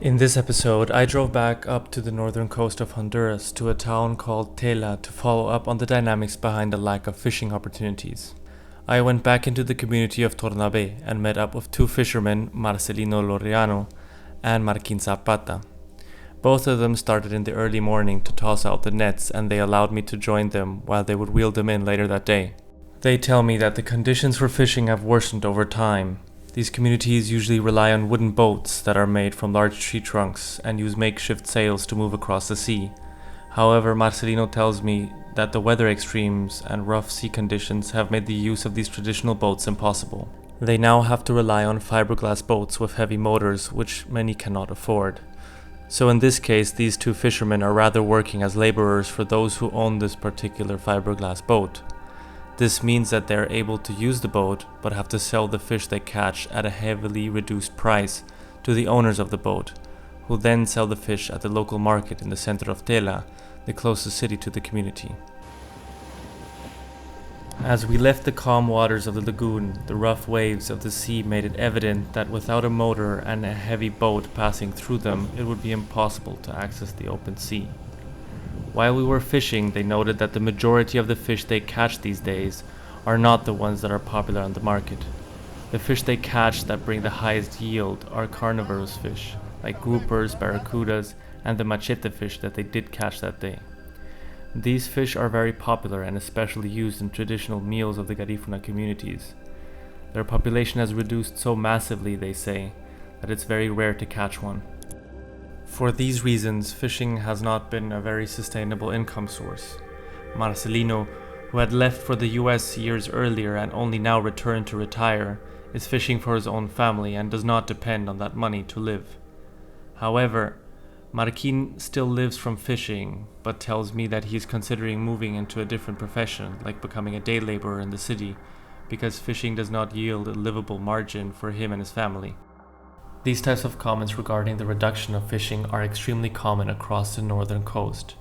In this episode, I drove back up to the northern coast of Honduras to a town called Tela to follow up on the dynamics behind the lack of fishing opportunities. I went back into the community of Tornabé and met up with two fishermen, Marcelino Loriano and Marquín Zapata. Both of them started in the early morning to toss out the nets, and they allowed me to join them while they would wheel them in later that day. They tell me that the conditions for fishing have worsened over time. These communities usually rely on wooden boats that are made from large tree trunks and use makeshift sails to move across the sea. However, Marcelino tells me that the weather extremes and rough sea conditions have made the use of these traditional boats impossible. They now have to rely on fiberglass boats with heavy motors, which many cannot afford. So in this case, these two fishermen are rather working as laborers for those who own this particular fiberglass boat. This means that they are able to use the boat, but have to sell the fish they catch at a heavily reduced price to the owners of the boat, who then sell the fish at the local market in the center of Tela, the closest city to the community. As we left the calm waters of the lagoon, the rough waves of the sea made it evident that without a motor and a heavy boat passing through them, it would be impossible to access the open sea. While we were fishing, they noted that the majority of the fish they catch these days are not the ones that are popular on the market. The fish they catch that bring the highest yield are carnivorous fish, like groupers, barracudas, and the machete fish that they did catch that day. These fish are very popular and especially used in traditional meals of the Garifuna communities. Their population has reduced so massively, they say, that it's very rare to catch one. For these reasons, fishing has not been a very sustainable income source. Marcelino, who had left for the US years earlier and only now returned to retire, is fishing for his own family and does not depend on that money to live. However, Marquín still lives from fishing, but tells me that he is considering moving into a different profession, like becoming a day laborer in the city, because fishing does not yield a livable margin for him and his family. These types of comments regarding the reduction of fishing are extremely common across the northern coast.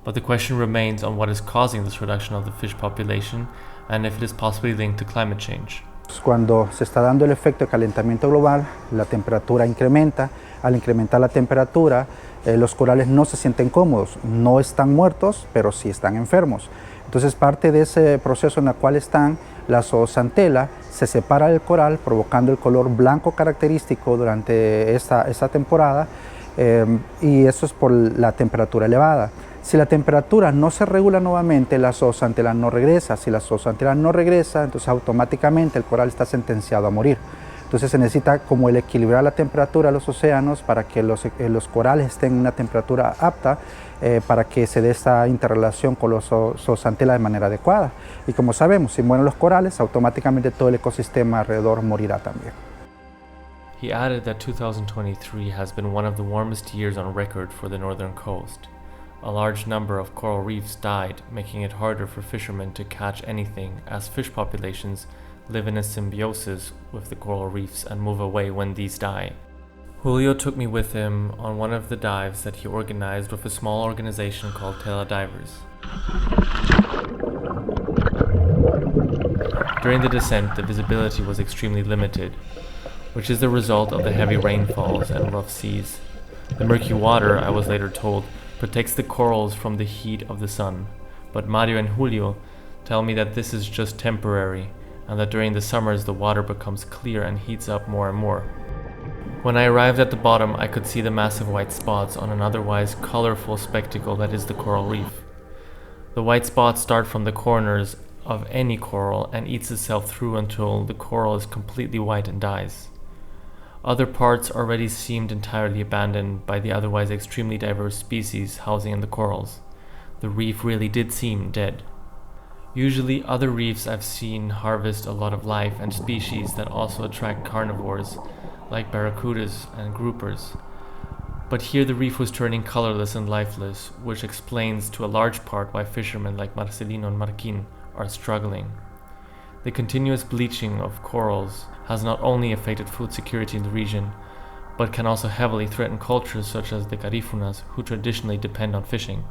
But the question remains on what is causing this reduction of the fish population and if it is possibly linked to climate change. Cuando se está dando el efecto de calentamiento global, la temperatura incrementa. Al incrementar la temperatura, los corales no se sienten cómodos. No están muertos, pero sí están enfermos. Entonces, parte de ese proceso en el cual están, la zoozantela se separa del coral, provocando el color blanco característico durante esta temporada, y eso es por la temperatura elevada. Si la temperatura no se regula nuevamente, la zoozantela no regresa. Si la zoozantela no regresa, entonces automáticamente el coral está sentenciado a morir. Entonces se necesita como el equilibrar la temperatura de los océanos para que los corales estén en una temperatura apta para que se dé esta interrelación con los zoozantela de manera adecuada. Y como sabemos, si mueren los corales, automáticamente todo el ecosistema alrededor morirá también. He added that 2023 has been one of the warmest years on record for the northern coast. A large number of coral reefs died, making it harder for fishermen to catch anything, as fish populations live in a symbiosis with the coral reefs and move away when these die. Julio took me with him on one of the dives that he organized with a small organization called Tela Divers. During the descent, the visibility was extremely limited, which is the result of the heavy rainfalls and rough seas. The murky water, I was later told, protects the corals from the heat of the sun, but Mario and Julio tell me that this is just temporary, and that during the summers the water becomes clear and heats up more and more. When I arrived at the bottom, I could see the massive white spots on an otherwise colorful spectacle that is the coral reef. The white spots start from the corners of any coral and eats itself through until the coral is completely white and dies. Other parts already seemed entirely abandoned by the otherwise extremely diverse species housing in the corals. The reef really did seem dead. Usually, other reefs I've seen harvest a lot of life and species that also attract carnivores, like barracudas and groupers. But here the reef was turning colorless and lifeless, which explains to a large part why fishermen like Marcelino and Marquín are struggling. The continuous bleaching of corals has not only affected food security in the region, but can also heavily threaten cultures such as the Garifunas, who traditionally depend on fishing.